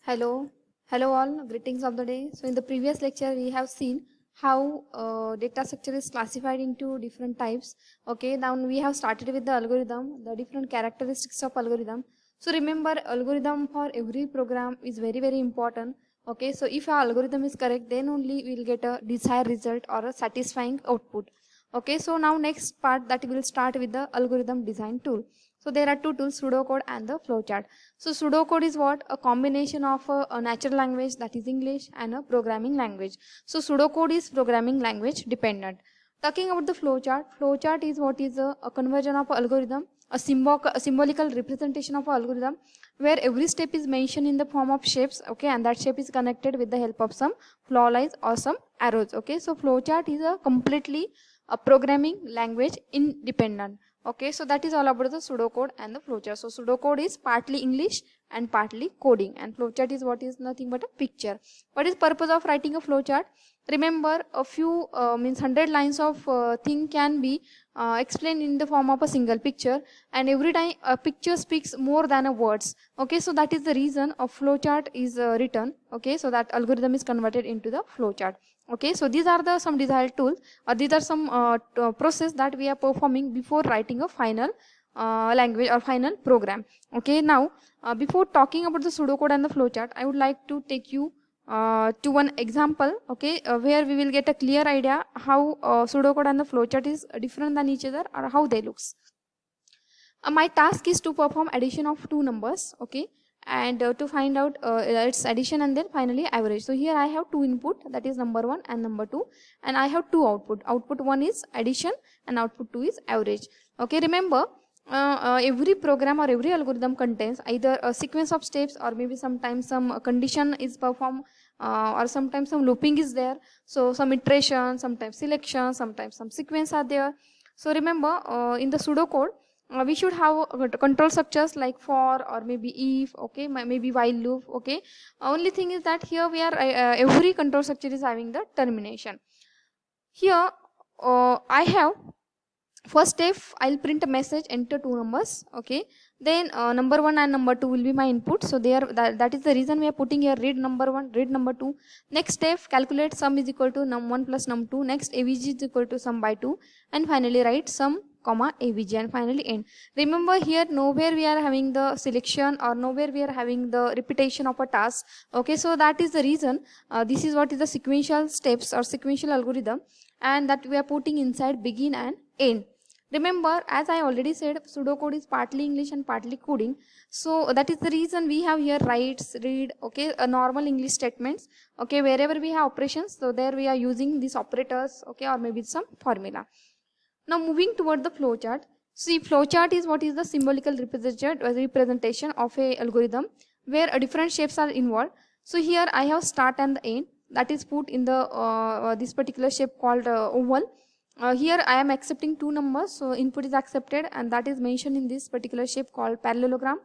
Hello, hello all, greetings of the day. So in the previous lecture, we have seen how data structure is classified into different types. Okay, now we have started with the algorithm, the different characteristics of algorithm. So remember, algorithm for every program is very important. Okay, so if our algorithm is correct, then only we will get a desired result or a satisfying output. Okay, so now next part that we will start with the algorithm design tool. So there are two tools, pseudocode and the flowchart. So pseudocode is what? A combination of a natural language, that is English, and a programming language. So pseudocode is programming language dependent. Talking about the flowchart is what is a conversion of algorithm, a symbolical representation of algorithm where every step is mentioned in the form of shapes, okay, and that shape is connected with the help of some flow lines or some arrows, okay. So flowchart is a completely a programming language independent. Okay, so that is all about the pseudocode and the flowchart. So pseudocode is partly English and partly coding, and flowchart is what is nothing but a picture. What is purpose of writing a flowchart? Remember, a few means 100 lines of thing can be explained in the form of a single picture, and every time a picture speaks more than a words. Okay, so that is the reason a flowchart is written. Okay, so that algorithm is converted into the flowchart. Okay, so these are the some desired tools, or these are some process that we are performing before writing a final language or final program. Okay, now before talking about the pseudocode and the flowchart, I would like to take you to one example, okay, where we will get a clear idea how pseudocode and the flowchart is different than each other or how they looks. My task is to perform addition of two numbers, okay, and to find out its addition and then finally average. So here I have two input, that is number 1 and number 2, and I have two output. Output 1 is addition and output 2 is average. Okay, remember, every program or every algorithm contains either a sequence of steps or maybe sometimes some condition is performed, or sometimes some looping is there. So some iteration, sometimes selection, sometimes some sequence are there. So remember, in the pseudocode, we should have control structures like for or maybe if, okay, maybe while loop, okay. Only thing is that here we are every control structure is having the termination. Here I have first if I'll print a message, enter two numbers, okay, then number 1 and number 2 will be my input. So there, that is the reason we are putting here read number 1, read number 2. Next step, calculate sum is equal to num1 plus num2. Next, avg is equal to sum by 2, and finally write sum comma avg, and finally end. Remember, here nowhere we are having the selection or nowhere we are having the repetition of a task. Okay, so that is the reason this is what is the sequential steps or sequential algorithm, and that we are putting inside begin and end. Remember, as I already said, pseudocode is partly English and partly coding. So that is the reason we have here writes, read, okay, a normal English statements. Okay, wherever we have operations, so there we are using these operators, okay, or maybe some formula. Now moving toward the flowchart. See, flowchart is what is the symbolical representation of a algorithm where different shapes are involved. So here I have start and the end, that is put in the this particular shape called oval. Here I am accepting two numbers, so input is accepted, and that is mentioned in this particular shape called parallelogram.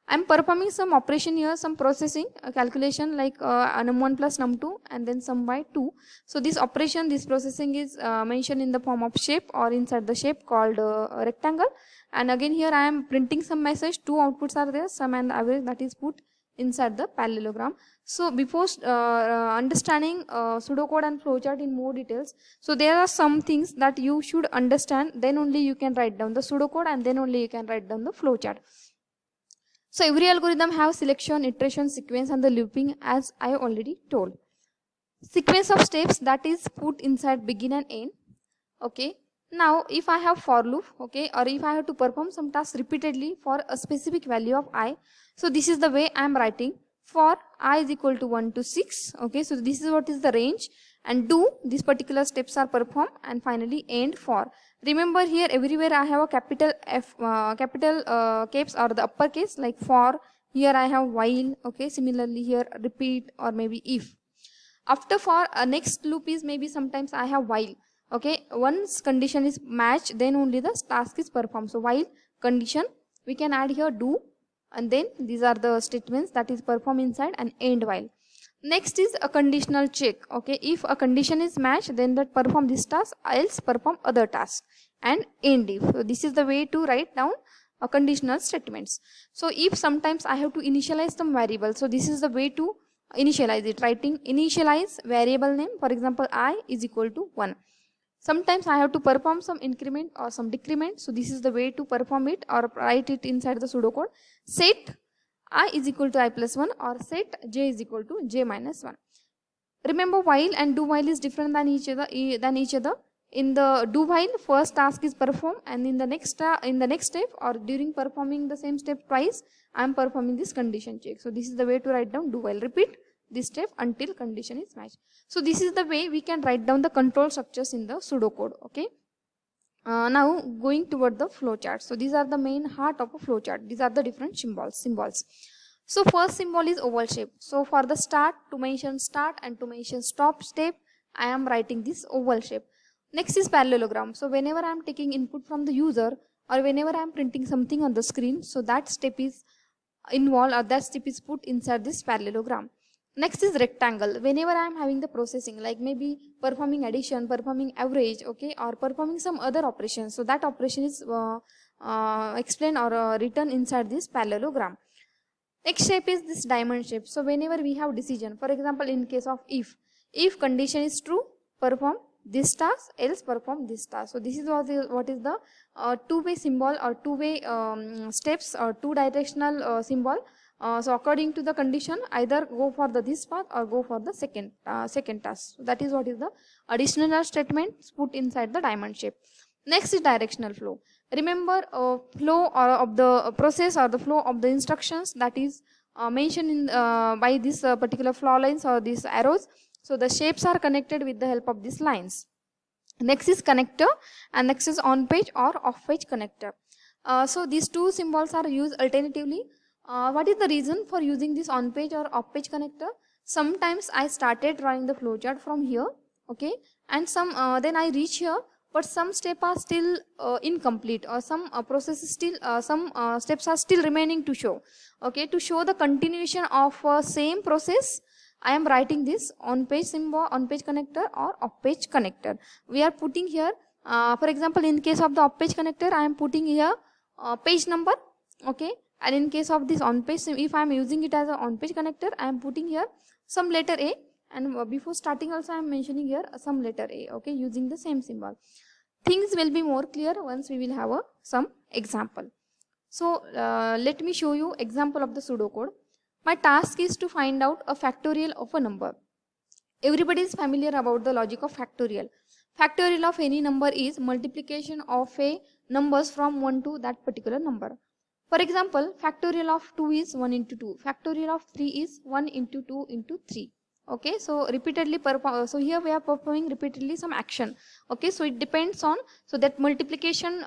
I am performing some operation here, some processing, calculation like num1 plus num2 and then sum by 2. So this operation, this processing is mentioned in the form of shape or inside the shape called rectangle. And again here I am printing some message, two outputs are there, sum and average, that is put inside the parallelogram. So before understanding pseudocode and flowchart in more details, so there are some things that you should understand, then only you can write down the pseudocode and then only you can write down the flowchart. So every algorithm have selection, iteration, sequence and the looping, as I already told. Sequence of steps, that is put inside begin and end. Okay. Now if I have for loop, okay, or if I have to perform some task repeatedly for a specific value of I, so this is the way I am writing. For I is equal to 1 to 6, okay, so this is what is the range, and do these particular steps are performed, and finally end for. Remember, here everywhere I have a capital F, capital caps or the uppercase like for. Here I have while, okay, similarly here repeat or maybe if. After for, next loop is maybe sometimes I have while. Okay, once condition is matched, then only the task is performed. So while condition, we can add here do, and then these are the statements that is perform inside, and end while. Next is a conditional check. Okay, if a condition is matched, then that perform this task, else perform other task, and end if. So this is the way to write down conditional statements. So if sometimes I have to initialize some variable, so this is the way to initialize it, writing initialize variable name, for example I is equal to 1. Sometimes I have to perform some increment or some decrement, so this is the way to perform it or write it inside the pseudocode. Set I is equal to I plus 1 or set j is equal to j minus 1. Remember, while and do while is different than each other. In the do while, first task is performed, and in the next step or during performing the same step twice, I am performing this condition check. So this is the way to write down do while. Repeat this step until condition is matched. So this is the way we can write down the control structures in the pseudocode. Okay. Now going toward the flowchart. So these are the main heart of a flowchart. These are the different symbols. So first symbol is oval shape. So for the start, to mention start and to mention stop step, I am writing this oval shape. Next is parallelogram. So whenever I am taking input from the user or whenever I am printing something on the screen, so that step is involved or that step is put inside this parallelogram. Next is rectangle. Whenever I am having the processing, like maybe performing addition, performing average, okay, or performing some other operation, so that operation is explained or written inside this parallelogram. Next shape is this diamond shape. So whenever we have decision, for example in case of if condition is true, perform this task, else perform this task. So this is what is the two-way symbol or two-way steps or two directional symbol. So according to the condition, either go for this path or go for the second task. So that is what is the additional statement put inside the diamond shape. Next is directional flow. Remember, flow or of the process or the flow of the instructions that is mentioned in by this particular flow lines or these arrows. So the shapes are connected with the help of these lines. Next is connector and next is on page or off page connector. So these two symbols are used alternatively. What is the reason for using this on page or off page connector? Sometimes I started drawing the flowchart from here, okay, and then I reach here, but some steps are still incomplete or some process is still some steps are still remaining to show. Okay, to show the continuation of same process, I am writing this on page symbol, on page connector or off page connector. We are putting here, for example, in case of the off page connector, I am putting here page number, okay, and in case of this on page, if I am using it as an on page connector, I am putting here some letter A, and before starting also I am mentioning here some letter A, okay, using the same symbol. Things will be more clear once we will have some example. So let me show you example of the pseudocode. My task is to find out a factorial of a number. Everybody is familiar about the logic of factorial. Factorial of any number is multiplication of a numbers from 1 to that particular number. For example, factorial of 2 is 1 into 2. Factorial of 3 is 1 into 2 into 3. Okay, so repeatedly so here we are performing repeatedly some action. Okay, so it depends on, so that multiplication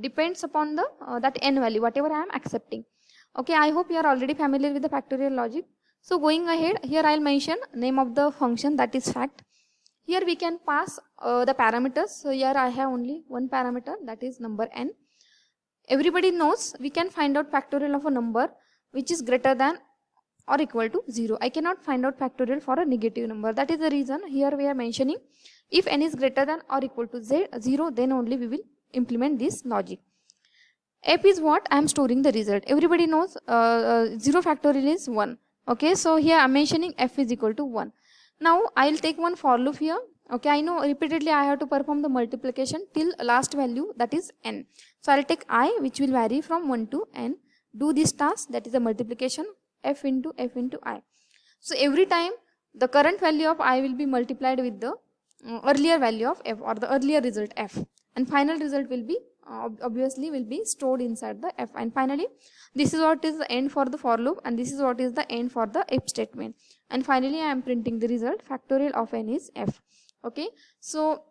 depends upon the that n value, whatever I am accepting. Okay, I hope you are already familiar with the factorial logic. So going ahead, here I will mention name of the function, that is fact. Here we can pass the parameters. So here I have only one parameter, that is number n. Everybody knows we can find out factorial of a number which is greater than or equal to 0. I cannot find out factorial for a negative number. That is the reason here we are mentioning if n is greater than or equal to 0, then only we will implement this logic. F is what? I am storing the result. Everybody knows 0 factorial is 1. Okay, so here I am mentioning f is equal to 1. Now I will take one for loop here. Okay, I know repeatedly I have to perform the multiplication till last value, that is n. So I will take I, which will vary from 1 to n, do this task, that is the multiplication, f into I. So every time the current value of I will be multiplied with the earlier value of f or the earlier result f, and final result will be obviously will be stored inside the f. And finally this is what is the end for the for loop, and this is what is the end for the if statement, and finally I am printing the result. Factorial of n is f. Okay, so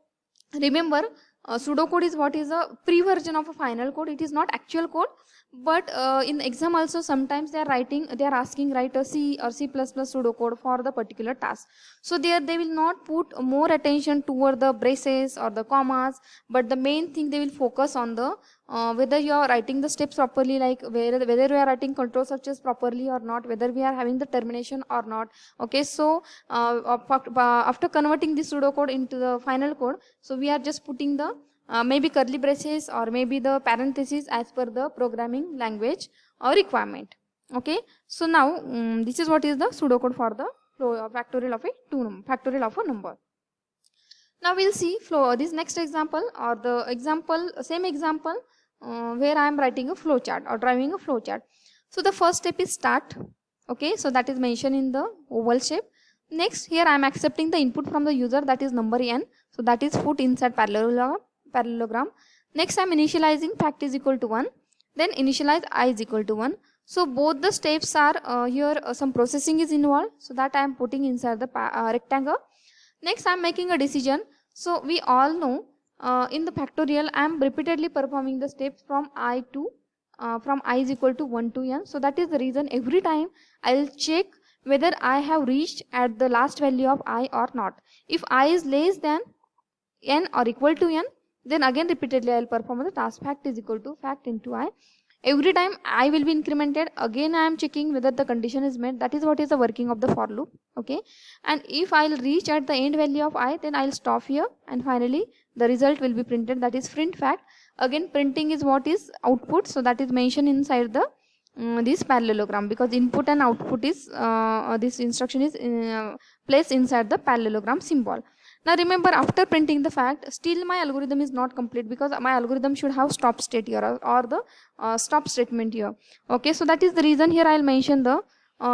remember, pseudocode is what is a pre-version of a final code. It is not actual code, but in exam also sometimes they are asking write a C or C++ pseudocode for the particular task. So there they will not put more attention toward the braces or the commas, but the main thing they will focus on the whether you are writing the steps properly, like whether we are writing control structures properly or not, whether we are having the termination or not. Okay, so after converting this pseudocode into the final code, so we are just putting the maybe curly braces or maybe the parentheses as per the programming language or requirement. Okay, so now this is what is the pseudocode for the factorial of factorial of a number. Now we'll see this next example or the example, same example where I am writing a flow chart or driving a flow chart. So the first step is start. Okay, so that is mentioned in the oval shape. Next, here I am accepting the input from the user, that is number n. So that is put inside parallelogram. Next, I am initializing fact is equal to 1. Then initialize I is equal to 1. So both the steps are here some processing is involved. So that I am putting inside the rectangle. Next, I am making a decision. So we all know in the factorial I am repeatedly performing the steps from I to from I is equal to 1 to n. So that is the reason every time I will check whether I have reached at the last value of I or not. If I is less than n or equal to n, then again repeatedly I will perform the task fact is equal to fact into I. Every time I will be incremented, again I am checking whether the condition is met. That is what is the working of the for loop. Okay, and if I will reach at the end value of I, then I will stop here and finally the result will be printed, that is print fact. Again printing is what is output, so that is mentioned inside the this parallelogram, because input and output is this instruction is placed inside the parallelogram symbol. Now remember, after printing the fact, still my algorithm is not complete, because my algorithm should have stop state here or the stop statement here. Okay, so that is the reason here I will mention the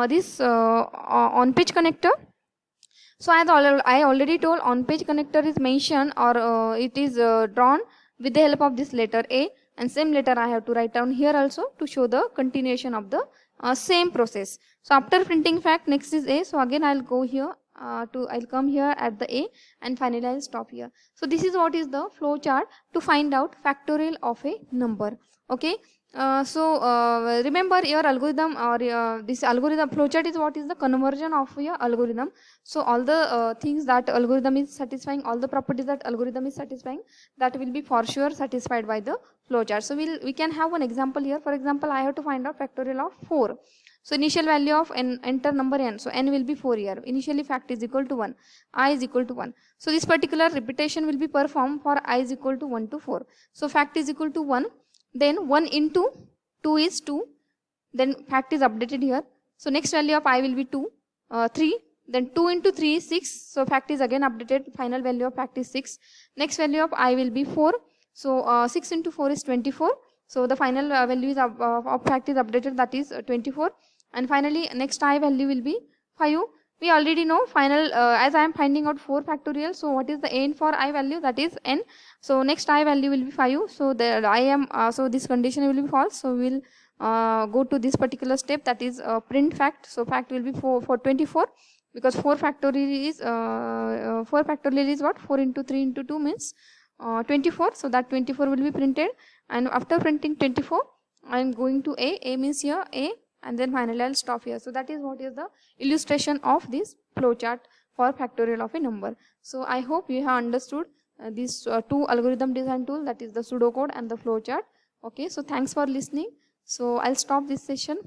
this on page connector. So as I already told, on page connector is mentioned or it is drawn with the help of this letter A, and same letter I have to write down here also to show the continuation of the same process. So after printing fact, next is A. So again I will go here I'll come here at the A, and finally I'll stop here. So this is what is the flow chart to find out factorial of a number. Okay, remember your algorithm or this algorithm flowchart is what is the conversion of your algorithm. So all the things that algorithm is satisfying, all the properties that algorithm is satisfying, that will be for sure satisfied by the flowchart. So we can have one example here. For example, I have to find out factorial of 4. So initial value of n, enter number n. So n will be 4 here. Initially fact is equal to 1. I is equal to 1. So this particular repetition will be performed for I is equal to 1 to 4. So fact is equal to 1. Then 1 into 2 is 2. Then fact is updated here. So next value of I will be 2, 3. Then 2 into 3 is 6. So fact is again updated. Final value of fact is 6. Next value of I will be 4. So 6 into 4 is 24. So the final value is of fact is updated, that is 24. And finally next I value will be 5. We already know final as I am finding out 4 factorial. So what is the n for I value? That is n. So next I value will be 5. So the I am so this condition will be false. So we will go to this particular step, that is print fact. So fact will be 4 for 24, because 4 factorial is 4 factorial is what? 4 into 3 into 2 means 24. So that 24 will be printed, and after printing 24 I am going to A means here A, and then finally I'll stop here. So that is what is the illustration of this flowchart for factorial of a number. So I hope you have understood these two algorithm design tool, that is the pseudocode and the flowchart. Okay, so thanks for listening. So I'll stop this session.